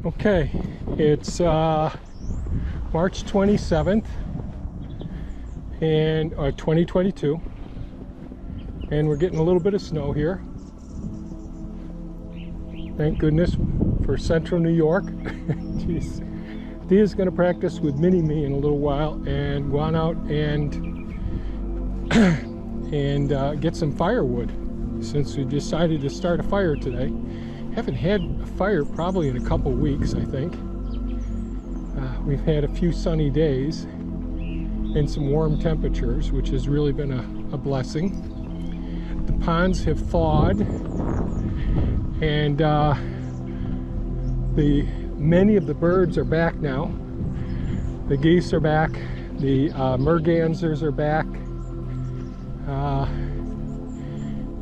Okay, it's March 27th and 2022, and we're getting a little bit of snow here. Thank goodness for central New York. Jeez. Dia's going to practice with Mini-Me in a little while and go on out and get some firewood, since we decided to start a fire today. Haven't had a fire probably in a couple weeks, I think. We've had a few sunny days and some warm temperatures, which has really been a blessing. The ponds have thawed, and many of the birds are back now. The geese are back, the mergansers are back,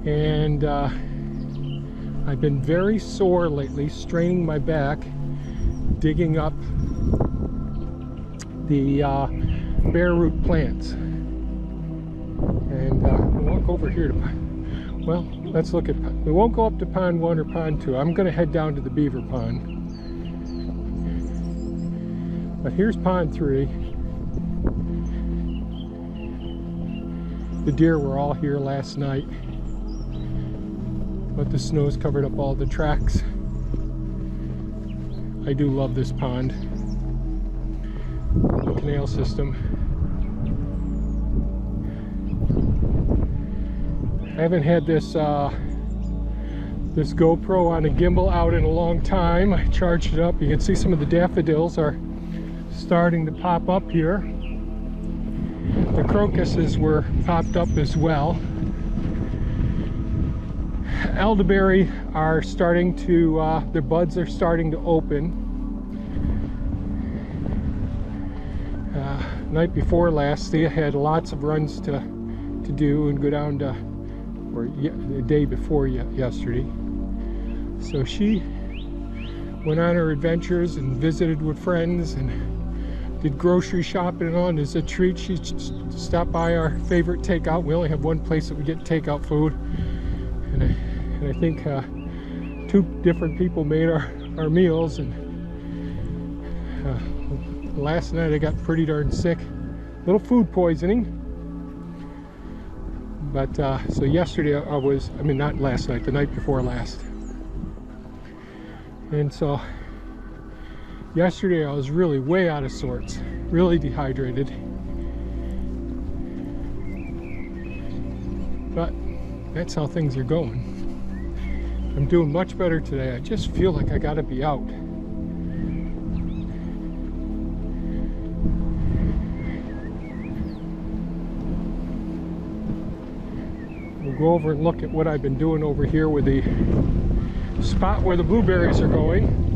and I've been very sore lately, straining my back, digging up the bare root plants. And we'll walk over here to, well, let's look at, we won't go up to pond 1 or pond 2. I'm going to head down to the Beaver pond. But here's pond 3. The deer were all here last night, but the snow's covered up all the tracks. I do love this pond, the canal system. I haven't had this this GoPro on a gimbal out in a long time. I charged it up. You can see some of the daffodils are starting to pop up here. The crocuses were popped up as well. Elderberry are starting to, their buds are starting to open. Night before last, Thea had lots of runs to do and go down to, or the day before yesterday. So she went on her adventures and visited with friends and did grocery shopping and all. And as a treat, she stopped by our favorite takeout. We only have one place that we get takeout food. And I think 2 different people made our meals, and last night I got pretty darn sick, little food poisoning. But so yesterday not last night, the night before last. And so yesterday I was really way out of sorts, really dehydrated. But that's how things are going. I'm doing much better today. I just feel like I gotta be out. We'll go over and look at what I've been doing over here with the spot where the blueberries are going.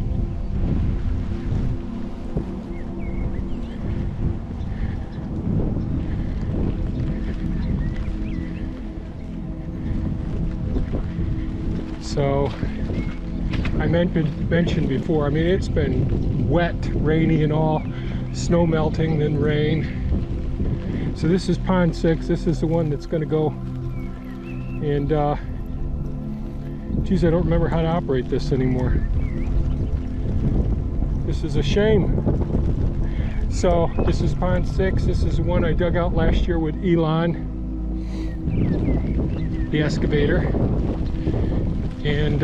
So I mentioned before, I mean, it's been wet, rainy and all, snow melting, then rain. So this is pond 6. This is the one that's going to go. And geez, I don't remember how to operate this anymore. This is a shame. So this is pond 6. This is the one I dug out last year with Elon, the excavator. And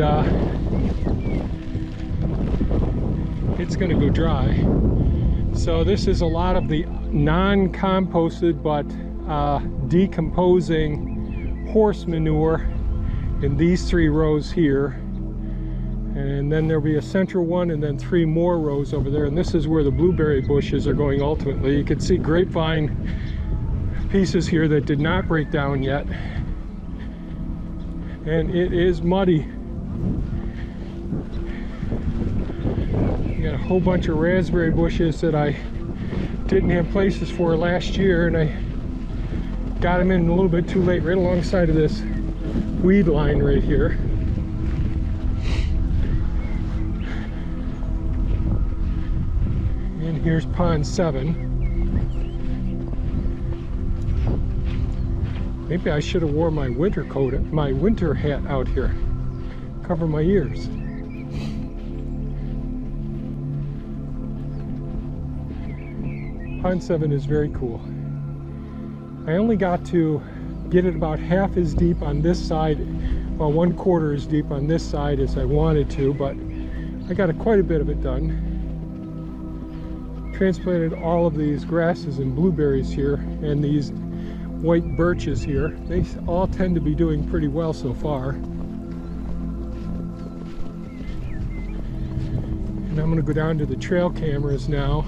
it's going to go dry. So this is a lot of the non-composted but decomposing horse manure in these 3 rows here, and then there'll be a central one and then 3 more rows over there, and this is where the blueberry bushes are going ultimately. You can see grapevine pieces here that did not break down yet, and it is muddy. Got a whole bunch of raspberry bushes that I didn't have places for last year, and I got them in a little bit too late, right alongside of this weed line right here. And here's pond 7. Maybe I should have worn my winter coat, my winter hat out here, cover my ears. Pond 7 is very cool. I only got to get it about half as deep on this side, well, 1/4 as deep on this side as I wanted to, but I got quite a bit of it done. Transplanted all of these grasses and blueberries here, and these white birches here. They all tend to be doing pretty well so far. And I'm going to go down to the trail cameras now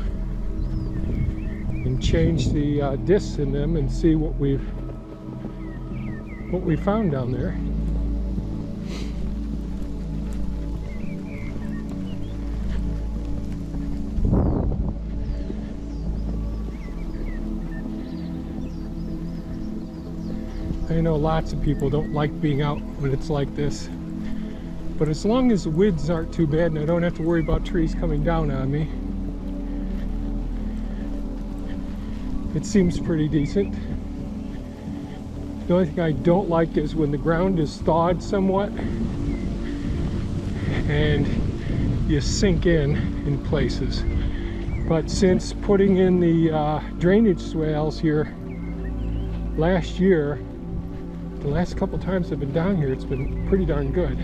and change the discs in them and see what we found down there. I know lots of people don't like being out when it's like this, but as long as the winds aren't too bad and I don't have to worry about trees coming down on me, it seems pretty decent. The only thing I don't like is when the ground is thawed somewhat and you sink in places. But since putting in the drainage swales here last year, the last couple times I've been down here, it's been pretty darn good.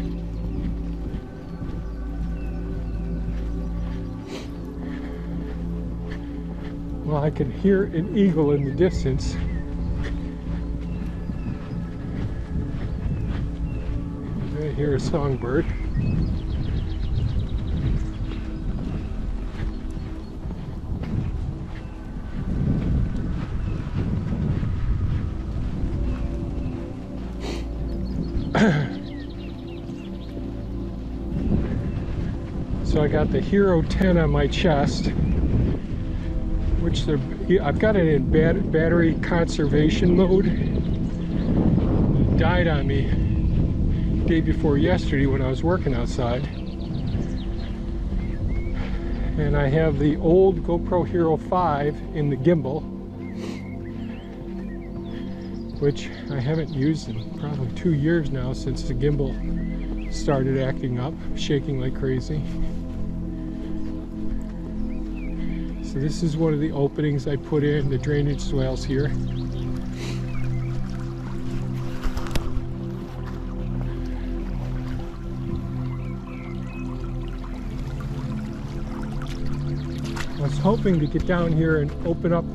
Well, I can hear an eagle in the distance. I hear a songbird. So I got the Hero 10 on my chest, which I've got it in battery conservation mode. It died on me the day before yesterday when I was working outside. And I have the old GoPro Hero 5 in the gimbal, which I haven't used in probably 2 years now, since the gimbal started acting up, shaking like crazy. So this is one of the openings I put in the drainage swales here. I was hoping to get down here and open up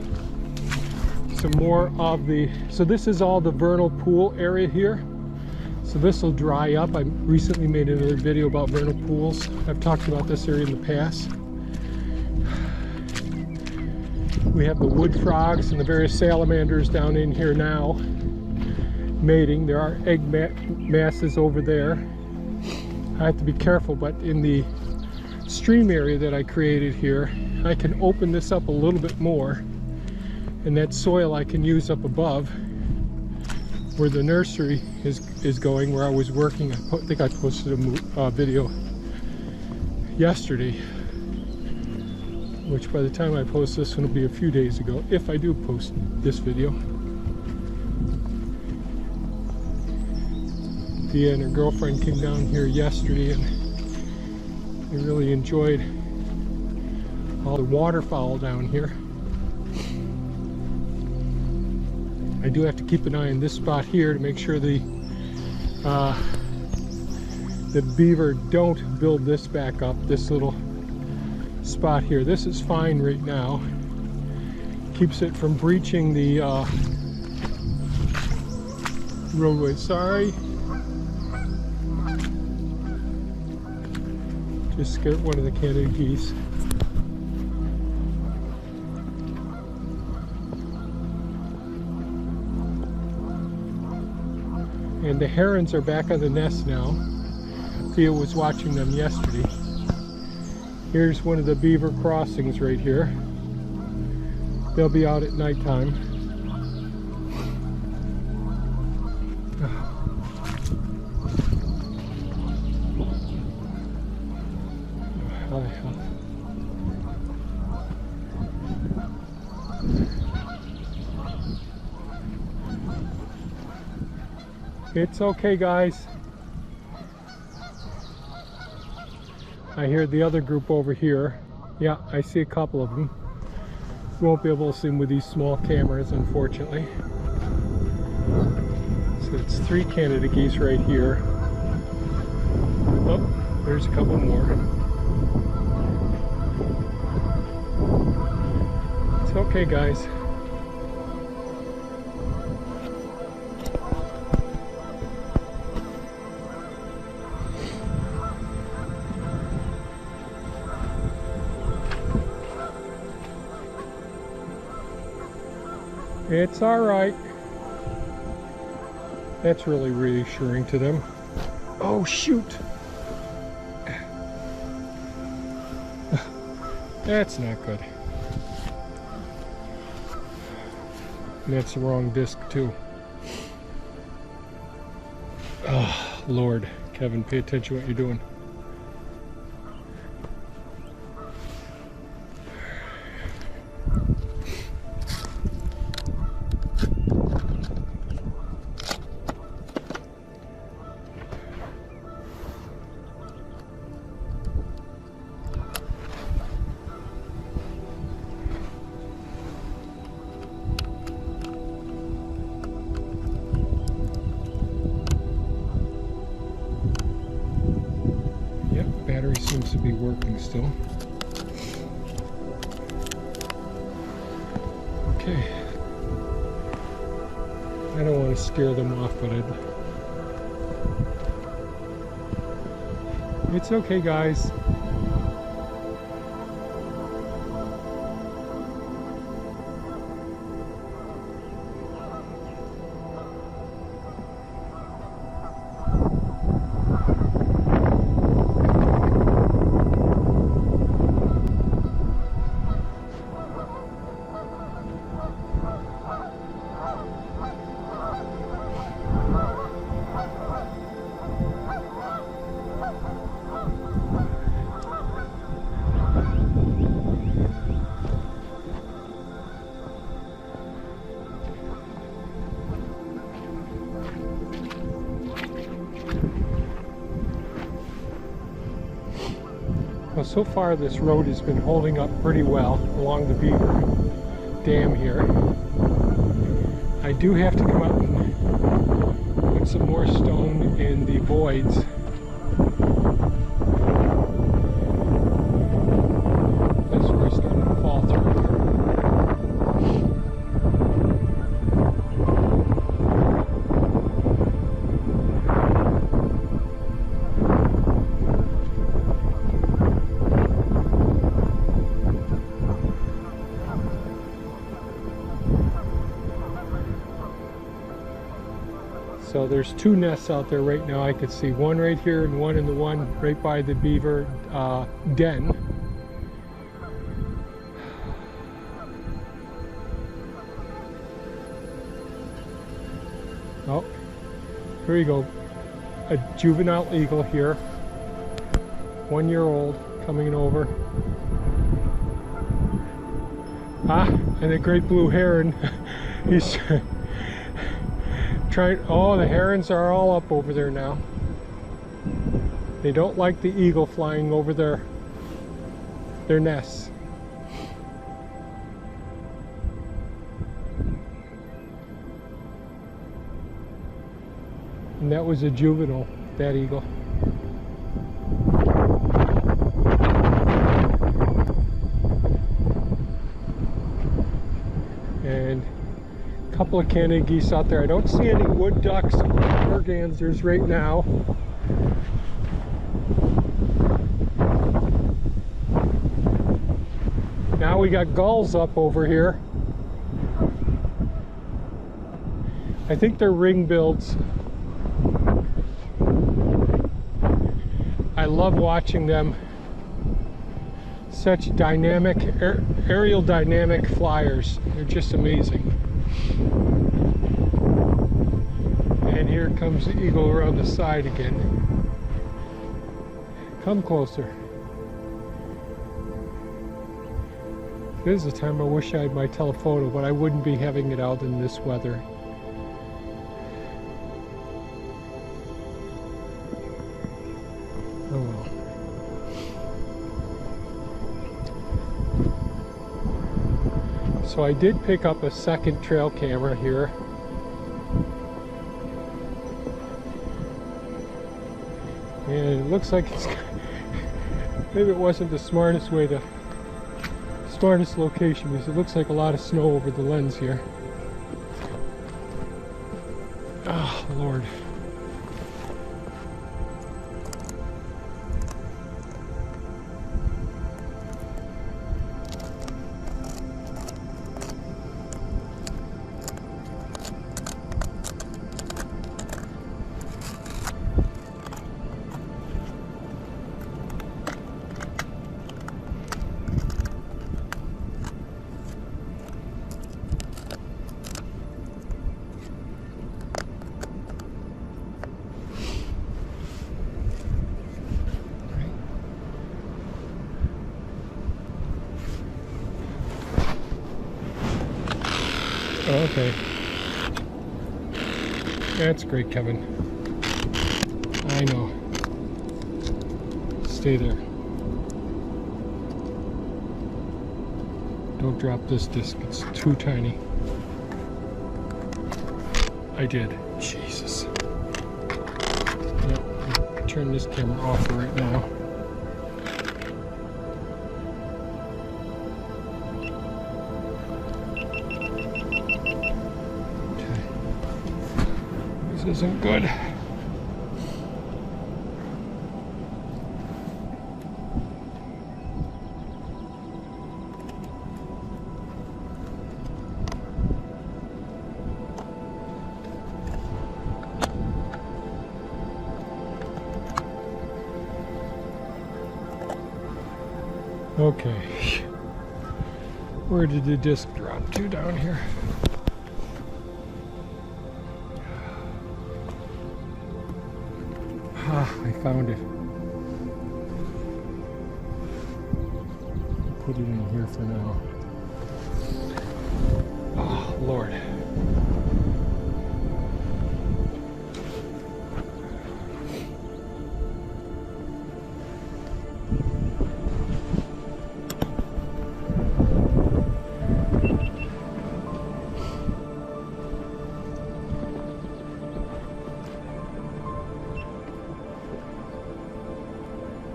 some more of the, so this is all the vernal pool area here. So this will dry up. I recently made another video about vernal pools. I've talked about this area in the past. We have the wood frogs and the various salamanders down in here now mating. There are egg masses over there. I have to be careful, but in the stream area that I created here, I can open this up a little bit more, and that soil I can use up above where the nursery is going, where I was working. I think I posted a video yesterday, which by the time I post this one will be a few days ago, if I do post this video. Thea and her girlfriend came down here yesterday and they really enjoyed all the waterfowl down here. I do have to keep an eye on this spot here to make sure the beaver don't build this back up, this little spot here. This is fine right now. Keeps it from breaching the roadway. Sorry. Just scared one of the Canada geese. And the herons are back on the nest now. Thea was watching them yesterday. Here's one of the beaver crossings right here. They'll be out at nighttime. How the hell? It's okay, guys. I hear the other group over here. Yeah, I see a couple of them. You won't be able to see them with these small cameras, unfortunately. So it's 3 Canada geese right here. Oh, there's a couple more. It's okay, guys. It's all right. That's really reassuring to them. Oh, shoot. That's not good. And that's the wrong disc, too. Oh, Lord. Kevin, pay attention to what you're doing. Battery seems to be working still. Okay. I don't want to scare them off, but it's okay, guys. Well, so far this road has been holding up pretty well along the Beaver Dam here. I do have to come out and put some more stone in the voids. That's where I started to fall through here. So there's 2 nests out there right now. I could see one right here and one in the one right by the beaver den. Oh, here you go. A juvenile eagle here. 1 year old coming over. Ah, and a great blue heron. He's oh, the herons are all up over there now. They don't like the eagle flying over their nests. And that was a juvenile, that eagle. And a couple of Canada geese out there. I don't see any wood ducks or mergansers right now. Now we got gulls up over here. I think they're ring-bills. I love watching them. Such dynamic, aerial dynamic flyers. They're just amazing. And here comes the eagle around the side again. Come closer. This is the time I wish I had my telephoto, but I wouldn't be having it out in this weather. Oh well. So I did pick up a second trail camera here. And it looks like it's maybe it wasn't the smartest location, because it looks like a lot of snow over the lens here. Oh, Lord. Okay. That's great, Kevin. I know. Stay there. Don't drop this disc. It's too tiny. I did. Jesus. Yep. Turn this camera off right now. This isn't good. Okay. Where did the disc drop to down here? Ah, I found it. Put it in here for now. Oh, Lord.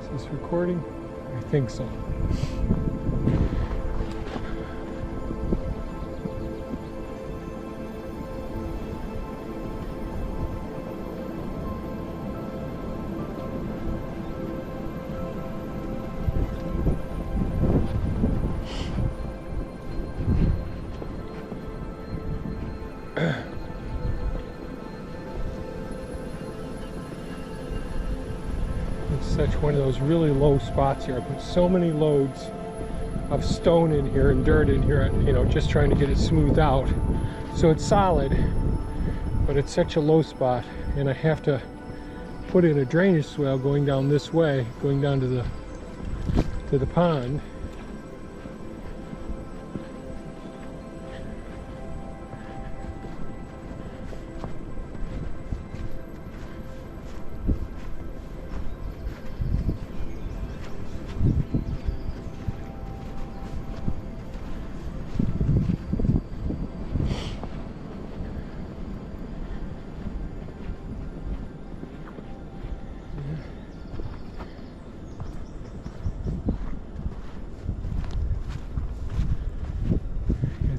Is this recording? I think so. Such one of those really low spots here. I put so many loads of stone in here and dirt in here, you know, just trying to get it smoothed out. So it's solid, but it's such a low spot, and I have to put in a drainage swale going down this way, going down to the pond.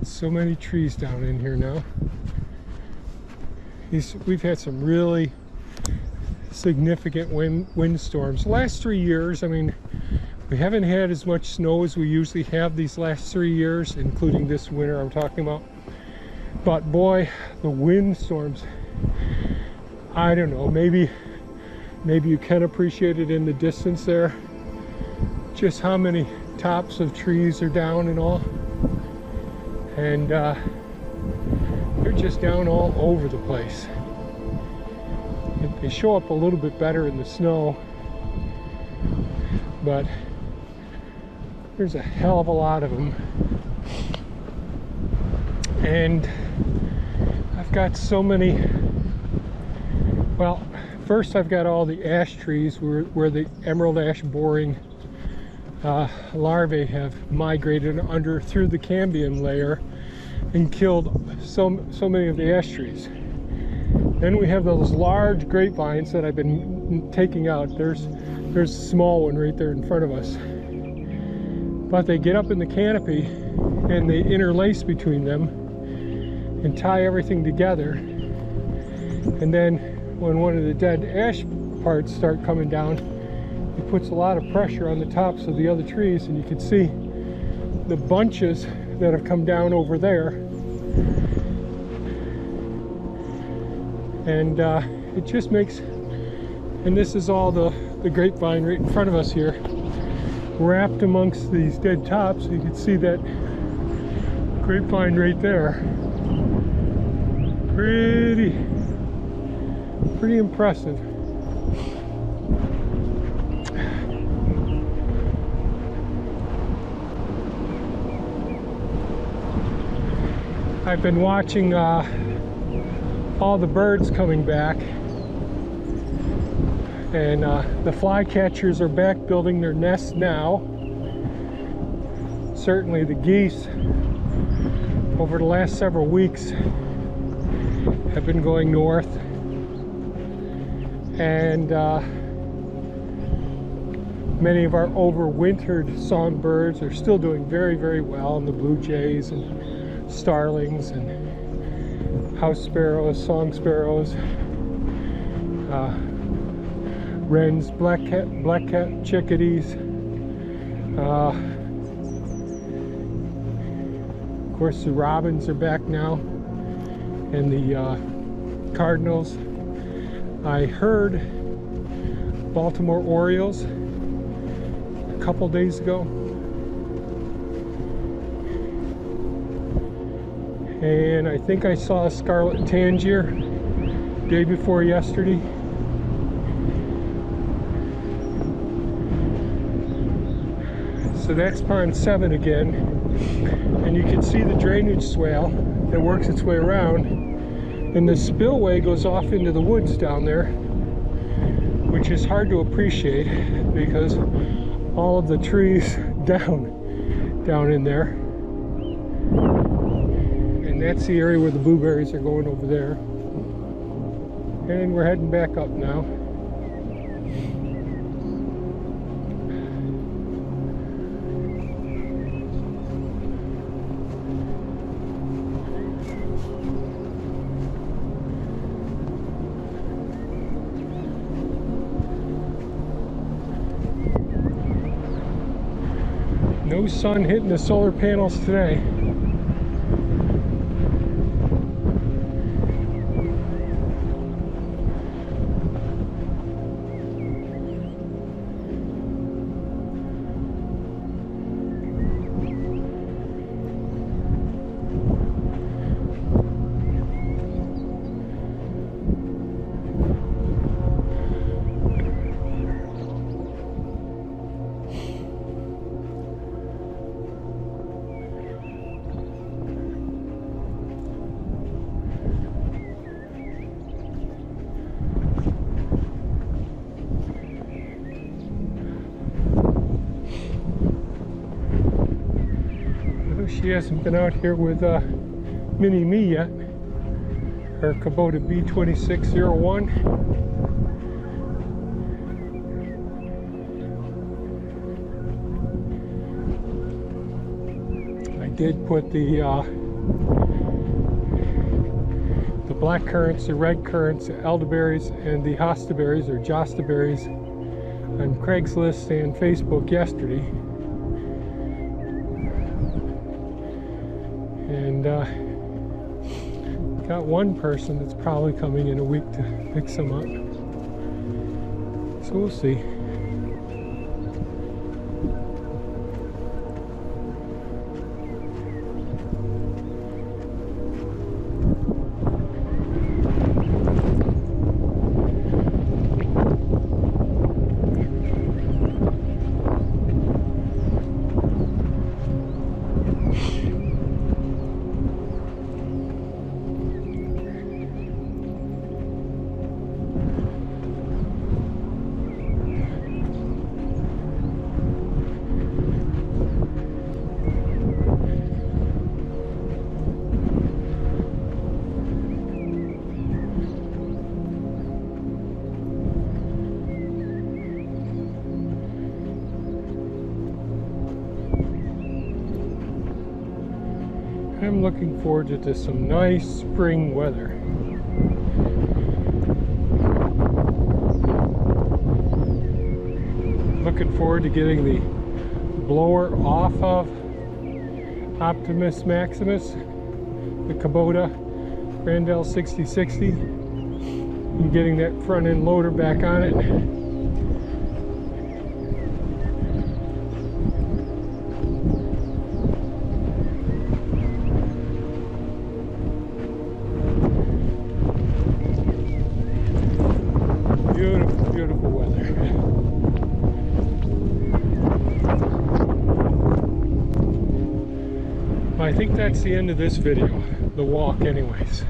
So many trees down in here now. We've had some really significant wind storms. The last 3 years, I mean, we haven't had as much snow as we usually have these last 3 years, including this winter I'm talking about. But boy, the wind storms, I don't know, maybe you can appreciate it in the distance there, just how many tops of trees are down and all. And they're just down all over the place. They show up a little bit better in the snow, but there's a hell of a lot of them. And I've got so many, well, first I've got all the ash trees where the emerald ash boring larvae have migrated under through the cambium layer and killed so many of the ash trees. Then we have those large grapevines that I've been taking out. There's a small one right there in front of us. But they get up in the canopy and they interlace between them and tie everything together. And then when one of the dead ash parts start coming down, it puts a lot of pressure on the tops of the other trees, and you can see the bunches that have come down over there. And it just makes, and this is all the grapevine right in front of us here, wrapped amongst these dead tops. You can see that grapevine right there. Pretty impressive. I've been watching all the birds coming back, and the flycatchers are back building their nests now. Certainly the geese over the last several weeks have been going north, and many of our overwintered songbirds are still doing very well, and the blue jays and starlings and house sparrows, song sparrows, wrens, black-capped chickadees, of course the robins are back now, and the cardinals. I heard Baltimore Orioles a couple days ago, and I think I saw a scarlet tanager day before yesterday. So that's pond 7 again, and you can see the drainage swale that works its way around, and the spillway goes off into the woods down there, which is hard to appreciate because all of the trees down in there. That's the area where the blueberries are going over there. And we're heading back up now. No sun hitting the solar panels today. She hasn't been out here with Mini Me yet, her Kubota B2601. I did put the black currants, the red currants, the elderberries, and the hostaberries or jostaberries on Craigslist and Facebook yesterday. And got one person that's probably coming in a week to pick some up. So we'll see. I'm looking forward to some nice spring weather. Looking forward to getting the blower off of Optimus Maximus, the Kubota Randell 6060, and getting that front end loader back on it. Beautiful, beautiful weather. I think that's the end of this video, the walk anyways.